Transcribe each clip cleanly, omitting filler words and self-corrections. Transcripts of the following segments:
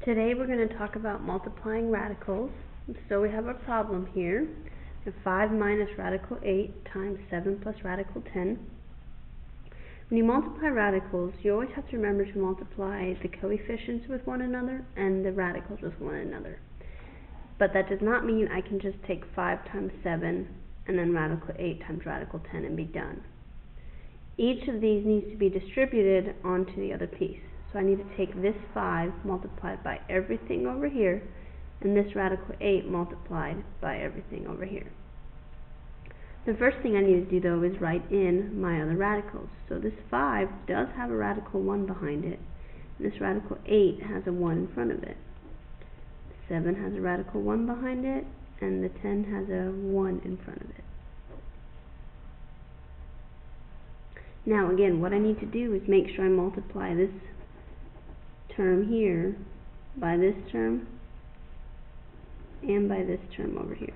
Today we're going to talk about multiplying radicals. So we have a problem here. 5 minus radical 8 times 7 plus radical 10. When you multiply radicals, you always have to remember to multiply the coefficients with one another and the radicals with one another. But that does not mean I can just take 5 times 7 and then radical 8 times radical 10 and be done. Each of these needs to be distributed onto the other piece. So I need to take this 5 multiplied by everything over here, and this radical 8 multiplied by everything over here. The first thing I need to do, though, is write in my other radicals. So this 5 does have a radical 1 behind it, and this radical 8 has a 1 in front of it. 7 has a radical 1 behind it, and the 10 has a 1 in front of it. Now again, what I need to do is make sure I multiply this term here by this term and by this term over here.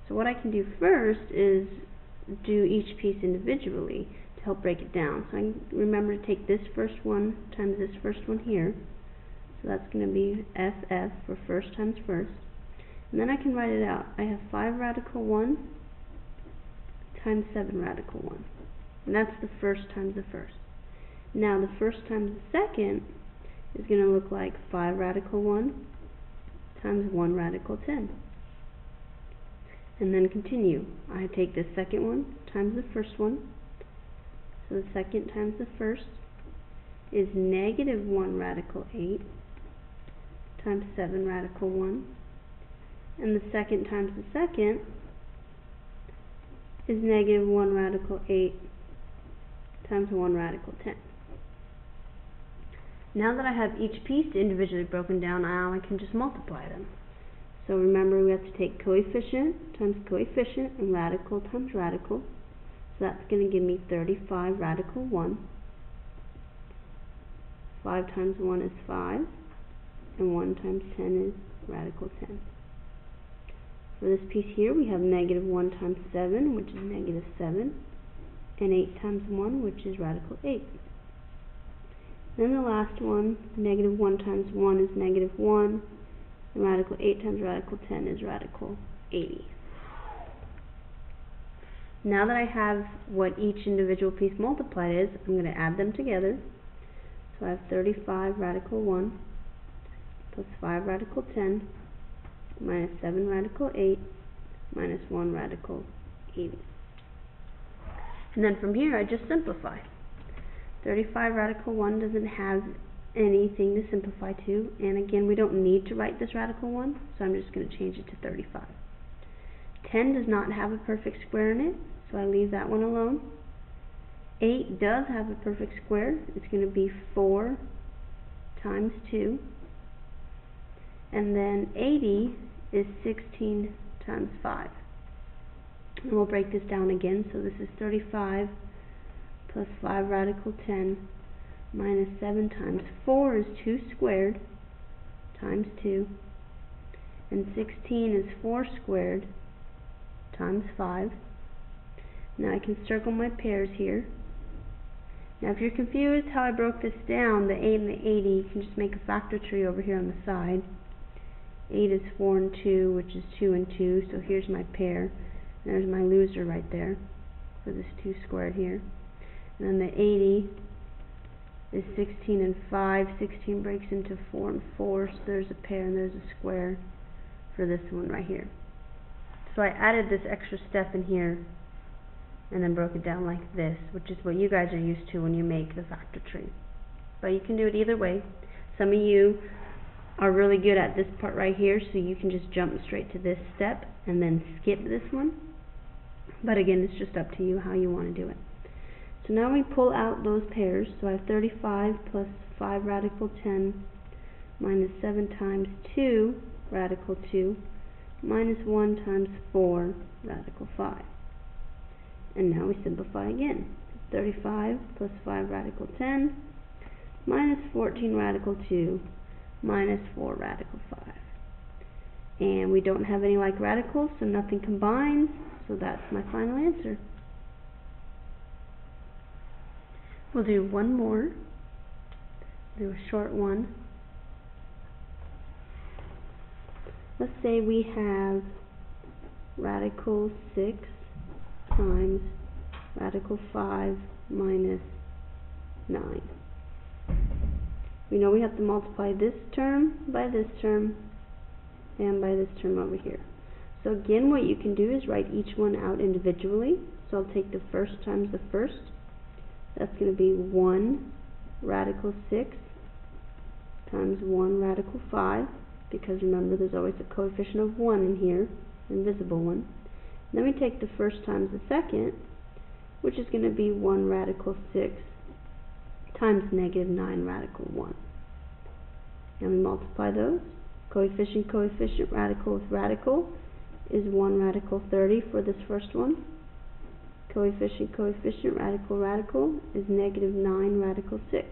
So what I can do first is do each piece individually to help break it down. So I remember to take this first one times this first one here. So that's going to be FF for first times first. And then I can write it out. I have 5 radical 1 times 7 radical 1. And that's the first times the first. Now the first times the second is going to look like 5 radical 1 times 1 radical 10. And then continue. I take the second one times the first one. So the second times the first is negative 1 radical 8 times 7 radical 1. And the second times the second is negative 1 radical 8 times 1 radical 10. Now that I have each piece individually broken down, now I can just multiply them. So remember, we have to take coefficient times coefficient and radical times radical. So that's going to give me 35 radical 1. 5 times 1 is 5, and 1 times 10 is radical 10. For this piece here, we have negative 1 times 7, which is negative 7, and 8 times 1, which is radical 8. Then the last one, negative 1 times 1 is negative 1, and radical 8 times radical 10 is radical 80. Now that I have what each individual piece multiplied is, I'm going to add them together. So I have 35 radical 1 plus 5 radical 10 minus 7 radical 8 minus 1 radical 80. And then from here I just simplify. 35 radical 1 doesn't have anything to simplify to, and again, we don't need to write this radical 1, so I'm just going to change it to 35. 10 does not have a perfect square in it, so I leave that one alone. 8 does have a perfect square. It's going to be 4 times 2, and then 80 is 16 times 5. And we'll break this down again. So this is 35 plus 5 radical 10 minus 7 times 4 is 2 squared times 2, and 16 is 4 squared times 5. Now I can circle my pairs here. Now if you're confused how I broke this down, the 8 and the 80, you can just make a factor tree over here on the side. 8 is 4 and 2, which is 2 and 2, so here's my pair. There's my loser right there for this 2 squared here. And then the 80 is 16 and 5. 16 breaks into 4 and 4, so there's a pair and there's a square for this one right here. So I added this extra step in here and then broke it down like this, which is what you guys are used to when you make the factor tree. But you can do it either way. Some of you are really good at this part right here, so you can just jump straight to this step and then skip this one. But again, it's just up to you how you want to do it. So now we pull out those pairs. So I have 35 plus 5 radical 10 minus 7 times 2 radical 2 minus 1 times 4 radical 5. And now we simplify again. 35 plus 5 radical 10 minus 14 radical 2 minus 4 radical 5. And we don't have any like radicals, so nothing combines, so that's my final answer. We'll do one more. Do a short one. let's say we have radical 6 times radical 5 minus 9. We know we have to multiply this term by this term and by this term over here. So again, what you can do is write each one out individually. So I'll take the first times the first. That's going to be 1 radical 6 times 1 radical 5, because remember there's always a coefficient of 1 in here, invisible one. Then we take the first times the second, which is going to be 1 radical 6 times negative 9 radical 1. And we multiply those. Coefficient, coefficient, radical with radical is 1 radical 30 for this first one. Coefficient, coefficient, radical, radical is negative 9 radical 6.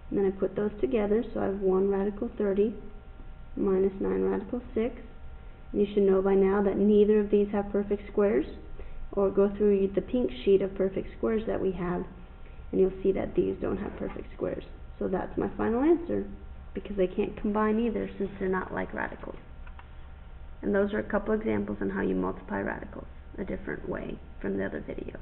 And then I put those together, so I have 1 radical 30 minus 9 radical 6. And you should know by now that neither of these have perfect squares, or go through the pink sheet of perfect squares that we have, and you'll see that these don't have perfect squares. So that's my final answer, because they can't combine either since they're not like radicals. And those are a couple examples on how you multiply radicals a different way from the other video.